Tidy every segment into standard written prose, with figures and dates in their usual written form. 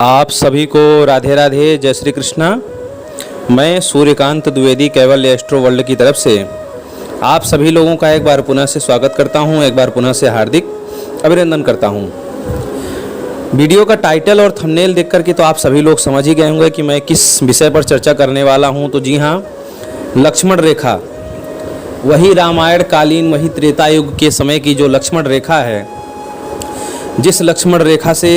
आप सभी को राधे राधे, जय श्री कृष्णा। मैं सूर्यकांत द्विवेदी कैवल्य एस्ट्रो वर्ल्ड की तरफ से आप सभी लोगों का एक बार पुनः से स्वागत करता हूं, एक बार पुनः से हार्दिक अभिनंदन करता हूं। वीडियो का टाइटल और थंबनेल देख कर के तो आप सभी लोग समझ ही गए होंगे कि मैं किस विषय पर चर्चा करने वाला हूं। तो जी हाँ, लक्ष्मण रेखा, वही रामायण कालीन, वही त्रेता युग के समय की जो लक्ष्मण रेखा है, जिस लक्ष्मण रेखा से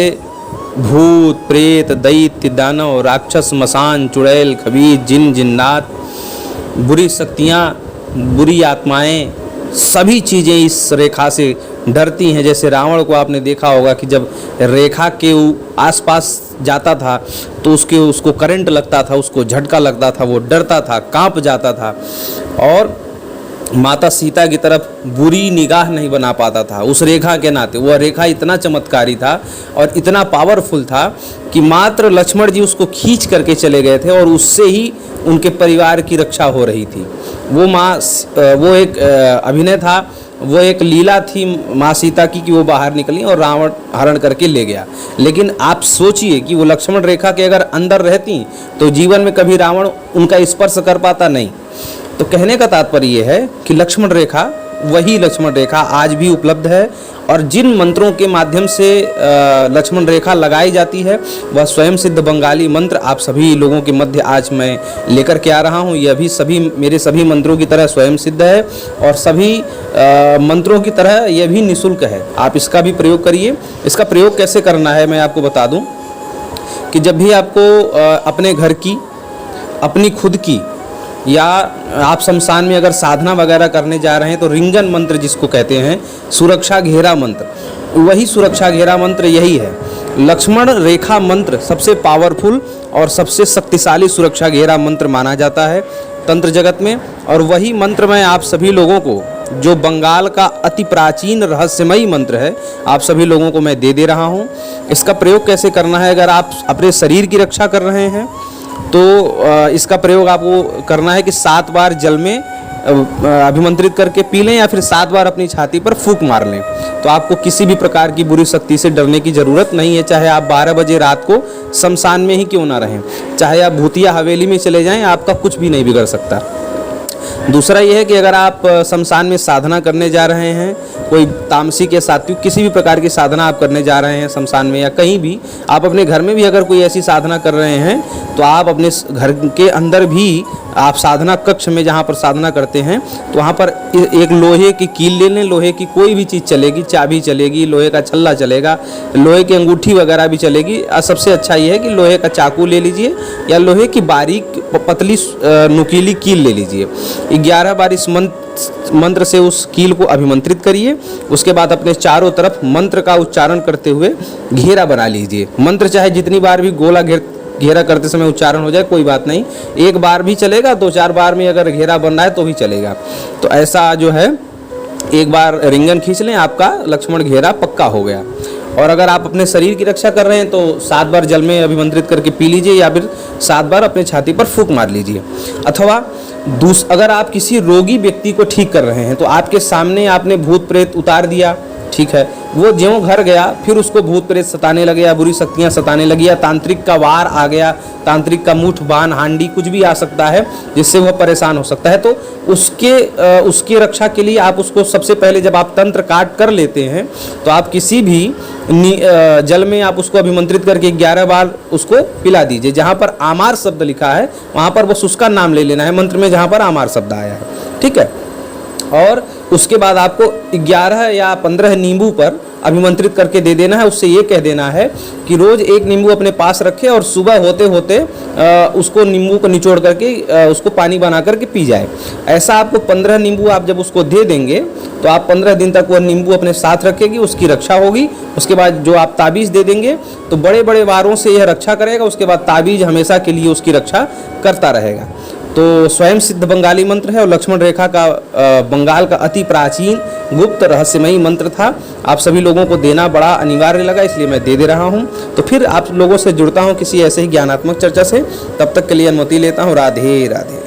भूत प्रेत दैत्य दानव राक्षस मसान चुड़ैल खबीज जिन जिन्नात, बुरी शक्तियाँ बुरी आत्माएं, सभी चीज़ें इस रेखा से डरती हैं। जैसे रावण को आपने देखा होगा कि जब रेखा के आसपास जाता था तो उसको करंट लगता था, उसको झटका लगता था, वो डरता था, कांप जाता था और माता सीता की तरफ बुरी निगाह नहीं बना पाता था उस रेखा के नाते। वह रेखा इतना चमत्कारी था और इतना पावरफुल था कि मात्र लक्ष्मण जी उसको खींच करके चले गए थे और उससे ही उनके परिवार की रक्षा हो रही थी। वो एक अभिनय था, वो एक लीला थी माँ सीता की कि वो बाहर निकली और रावण हरण करके ले गया। लेकिन आप सोचिए कि वो लक्ष्मण रेखा के अगर अंदर रहती तो जीवन में कभी रावण उनका स्पर्श कर पाता नहीं। तो कहने का तात्पर्य ये है कि लक्ष्मण रेखा, वही लक्ष्मण रेखा आज भी उपलब्ध है और जिन मंत्रों के माध्यम से लक्ष्मण रेखा लगाई जाती है वह स्वयं सिद्ध बंगाली मंत्र आप सभी लोगों के मध्य आज मैं लेकर के आ रहा हूँ। यह भी मेरे सभी मंत्रों की तरह स्वयं सिद्ध है और सभी मंत्रों की तरह यह भी निःशुल्क है। आप इसका भी प्रयोग करिए। इसका प्रयोग कैसे करना है मैं आपको बता दूँ कि जब भी आपको अपने घर की, अपनी खुद की, या आप शमशान में अगर साधना वगैरह करने जा रहे हैं तो रिंगन मंत्र जिसको कहते हैं, सुरक्षा घेरा मंत्र, वही सुरक्षा घेरा मंत्र यही है। लक्ष्मण रेखा मंत्र सबसे पावरफुल और सबसे शक्तिशाली सुरक्षा घेरा मंत्र माना जाता है तंत्र जगत में। और वही मंत्र मैं आप सभी लोगों को, जो बंगाल का अति प्राचीन रहस्यमयी मंत्र है, आप सभी लोगों को मैं दे रहा हूँ। इसका प्रयोग कैसे करना है, अगर आप अपने शरीर की रक्षा कर रहे हैं तो इसका प्रयोग आपको करना है कि 7 बार जल में अभिमंत्रित करके पी लें या फिर 7 बार अपनी छाती पर फूंक मार लें। तो आपको किसी भी प्रकार की बुरी शक्ति से डरने की ज़रूरत नहीं है। चाहे आप 12 बजे रात को शमशान में ही क्यों ना रहें, चाहे आप भूतिया हवेली में चले जाएं, आपका कुछ भी नहीं बिगड़ सकता। दूसरा यह है कि अगर आप शमशान में साधना करने जा रहे हैं, कोई तामसिक या सात्विक किसी भी प्रकार की साधना आप करने जा रहे हैं शमशान में, या कहीं भी आप अपने घर में भी अगर कोई ऐसी साधना कर रहे हैं तो आप अपने घर के अंदर भी आप साधना कक्ष में जहाँ पर साधना करते हैं तो वहाँ पर एक लोहे की कील ले लें। लोहे की कोई भी चीज़ चलेगी, चाबी चलेगी, लोहे का छल्ला चलेगा, लोहे की अंगूठी वगैरह भी चलेगी। सबसे अच्छा ये है कि लोहे का चाकू ले लीजिए या लोहे की बारीक पतली नुकीली कील ले लीजिए। 11 बार इस मंत्र से उस कील को अभिमंत्रित करिए। उसके बाद अपने चारों तरफ मंत्र का उच्चारण करते हुए घेरा बना लीजिए। मंत्र चाहे जितनी बार भी गोला घेरा करते समय उच्चारण हो जाए, कोई बात नहीं, 1 बार भी चलेगा, 2-4 बार में अगर घेरा बन रहा है तो भी चलेगा। तो ऐसा जो है 1 बार रिंगन खींच लें, आपका लक्ष्मण घेरा पक्का हो गया। और अगर आप अपने शरीर की रक्षा कर रहे हैं तो 7 बार जल में अभिमंत्रित करके पी लीजिए या फिर 7 बार अपने छाती पर फूंक मार लीजिए। अथवा अगर आप किसी रोगी व्यक्ति को ठीक कर रहे हैं तो आपके सामने आपने भूत प्रेत उतार दिया, ठीक है, वो ज्यों घर गया फिर उसको भूत प्रेत सताने लगे या बुरी शक्तियां सताने लगी या तांत्रिक का वार आ गया, तांत्रिक का मुठ बाण हांडी कुछ भी आ सकता है जिससे वह परेशान हो सकता है। तो उसके रक्षा के लिए आप उसको सबसे पहले जब आप तंत्र काट कर लेते हैं तो आप किसी भी जल में आप उसको अभिमंत्रित करके 11 बार उसको पिला दीजिए। जहाँ पर आमार शब्द लिखा है वहाँ पर बस उसका नाम ले लेना है मंत्र में, जहाँ पर आमार शब्द आया है, ठीक है। और उसके बाद आपको 11 या 15 नींबू पर अभिमंत्रित करके दे देना है। उससे ये कह देना है कि रोज़ 1 नींबू अपने पास रखे और सुबह होते होते उसको नींबू को निचोड़ करके उसको पानी बना करके पी जाए। ऐसा आपको 15 नींबू आप जब उसको दे देंगे तो आप 15 दिन तक वह नींबू अपने साथ रखेगी, उसकी रक्षा होगी। उसके बाद जो आप ताबीज़ दे देंगे तो बड़े बड़े वारों से यह रक्षा करेगा। उसके बाद ताबीज़ हमेशा के लिए उसकी रक्षा करता रहेगा। तो स्वयं सिद्ध बंगाली मंत्र है और लक्ष्मण रेखा का बंगाल का अति प्राचीन गुप्त रहस्यमयी मंत्र था। आप सभी लोगों को देना बड़ा अनिवार्य लगा, इसलिए मैं दे रहा हूं। तो फिर आप लोगों से जुड़ता हूं किसी ऐसे ही ज्ञानात्मक चर्चा से। तब तक के लिए अनुमति लेता हूं। राधे राधे।